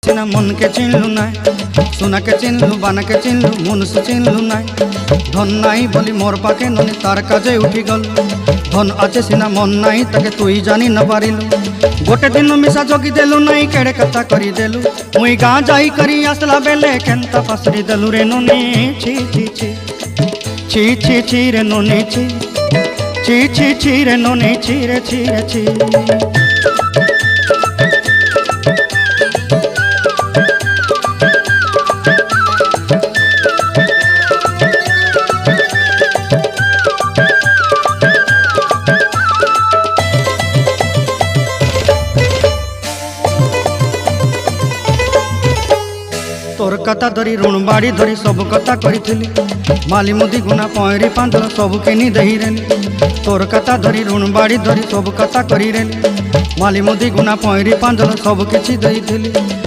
सिना मन के चिन्हलु ना सोना के चिन्हलु बाना के चिन्हलु मुनुष चिन्हलु ना धन नाई बोली मोर पाके ननी तार काजे उठी गल धन आचे सिना मन नाई ताके तुई जानी न पारिलु गोटे दिन मिसा जोगी देलु नाई केड़े कथा करी देलु मुई गाँ जाई करी आसला बेले केंता पासरी देलु रे ननी छी छी छी छी छी छी रे ननी छी छी छी छी रे ननी छी रे छी रे छी। तोर कथा धरी ऋण बाड़ी धरी सब कथा करी माली मुदी गुना पहरी पांदल सब किनी दही रेली तोर कथा धरी ऋण बाड़ी धरी सब कथा करी रेली माली मुदी गुना पहरी पांदल सब किछि दही थी।